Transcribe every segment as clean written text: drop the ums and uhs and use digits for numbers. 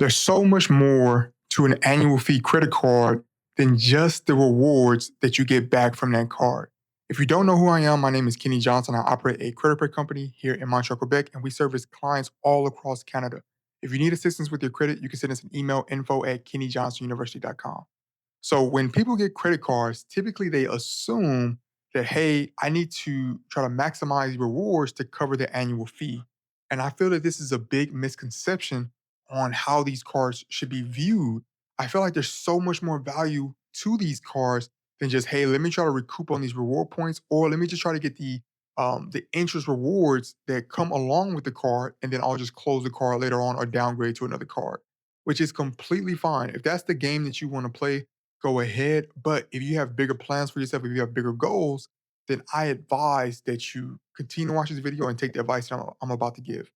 There's so much more to an annual fee credit card than just the rewards that you get back from that card. If you don't know who I am, my name is Kenny Johnson. I operate a credit repair company here in Montreal, Quebec, and we service clients all across Canada. If you need assistance with your credit, you can send us an email info@kennyjohnsonuniversity.com. So when people get credit cards, typically they assume that, hey, I need to try to maximize rewards to cover the annual fee. And I feel that this is a big misconception on how these cards should be viewed. I feel like there's so much more value to these cards than just, hey, let me try to recoup on these reward points, or let me just try to get the interest rewards that come along with the card, and then I'll just close the card later on or downgrade to another card, which is completely fine. If that's the game that you want to play, go ahead. But if you have bigger plans for yourself, if you have bigger goals, then I advise that you continue to watch this video and take the advice that I'm about to give.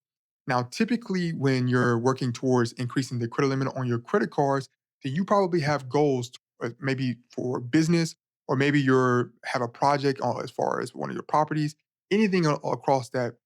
Now, typically, when you're working towards increasing the credit limit on your credit cards, then you probably have goals, maybe for business, or maybe you're have a project as far as one of your properties, anything across that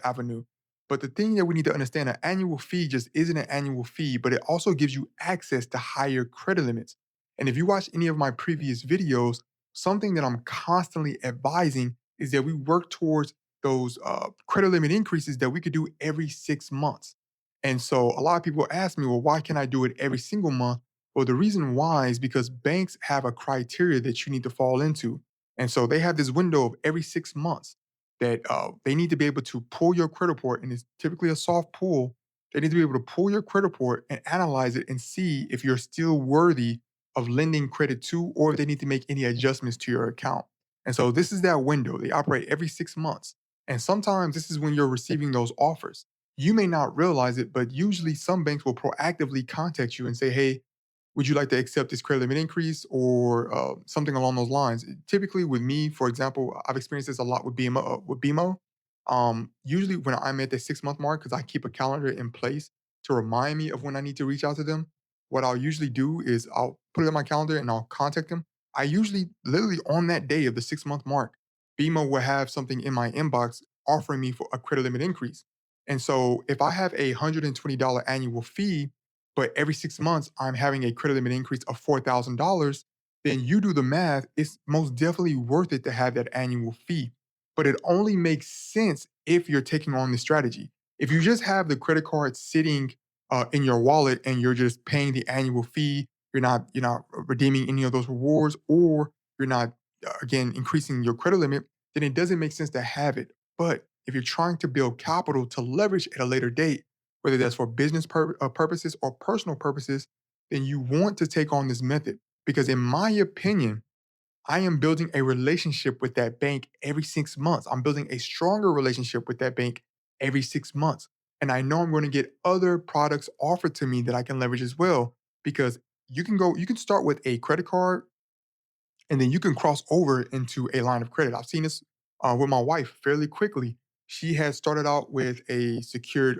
avenue. But the thing that we need to understand, an annual fee just isn't an annual fee, but it also gives you access to higher credit limits. And if you watch any of my previous videos, something that I'm constantly advising is that we work towards those credit limit increases that we could do every 6 months. And so a lot of people ask me, well, why can't I do it every single month? Well, the reason why is because banks have a criteria that you need to fall into. And so they have this window of every 6 months that they need to be able to pull your credit report, and it's typically a soft pull. They need to be able to pull your credit report and analyze it and see if you're still worthy of lending credit to, or if they need to make any adjustments to your account. And so this is that window. They operate every 6 months. And sometimes this is when you're receiving those offers. You may not realize it, but usually some banks will proactively contact you and say, hey, would you like to accept this credit limit increase or something along those lines? Typically, with me, for example, I've experienced this a lot with BMO. Usually, when I'm at the 6 month mark, because I keep a calendar in place to remind me of when I need to reach out to them, what I'll usually do is I'll put it on my calendar and I'll contact them. I usually, literally on that day of the 6 month mark, BMO will have something in my inbox offering me for a credit limit increase. And so, if I have a $120 annual fee, but every 6 months I'm having a credit limit increase of $4,000, then you do the math. It's most definitely worth it to have that annual fee. But it only makes sense if you're taking on this strategy. If you just have the credit card sitting in your wallet and you're just paying the annual fee, you're not redeeming any of those rewards, or you're not again increasing your credit limit, then it doesn't make sense to have it. But if you're trying to build capital to leverage at a later date, whether that's for business purposes or personal purposes, then you want to take on this method. Because, in my opinion, I am building a relationship with that bank every 6 months. I'm building a stronger relationship with that bank every 6 months. And I know I'm going to get other products offered to me that I can leverage as well. Because you can start with a credit card and then you can cross over into a line of credit. I've seen this with my wife fairly quickly. She had started out with a secured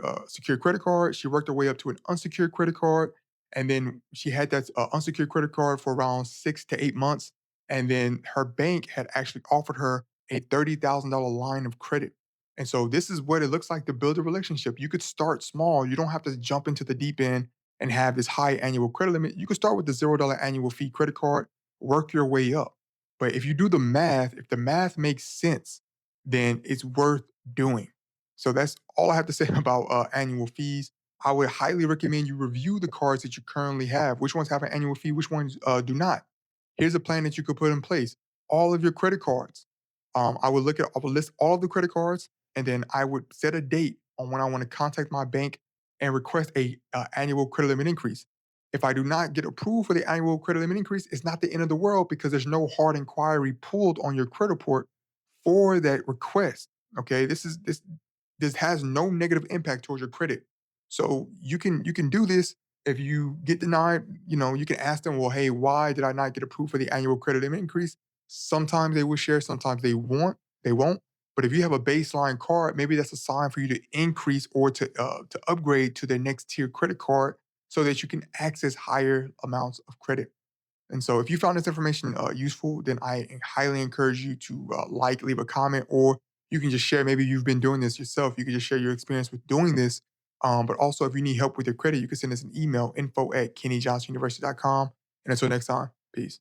credit card. She worked her way up to an unsecured credit card, and then she had that unsecured credit card for around 6 to 8 months. And then her bank had actually offered her a $30,000 line of credit. And so this is what it looks like to build a relationship. You could start small. You don't have to jump into the deep end and have this high annual credit limit. You could start with the $0 annual fee credit card, work your way up. But if you do the math, if the math makes sense, then it's worth doing. So that's all I have to say about annual fees. I would highly recommend you review the cards that you currently have. Which ones have an annual fee? Which ones do not? Here's a plan that you could put in place. All of your credit cards. I would list all of the credit cards, and then I would set a date on when I want to contact my bank and request a annual credit limit increase. If I do not get approved for the annual credit limit increase, it's not the end of the world because there's no hard inquiry pulled on your credit report for that request. Okay, this has no negative impact towards your credit. So you can do this. If you get denied, you can ask them, well, hey, why did I not get approved for the annual credit limit increase? Sometimes they will share, sometimes they won't. But if you have a baseline card, maybe that's a sign for you to increase or to upgrade to the next tier credit card so that you can access higher amounts of credit. And so, if you found this information useful, then I highly encourage you to leave a comment, or you can just share. Maybe you've been doing this yourself. You can just share your experience with doing this But also, if you need help with your credit, you can send us an email, info@kennyjohnsonuniversity.com. And until next time, peace.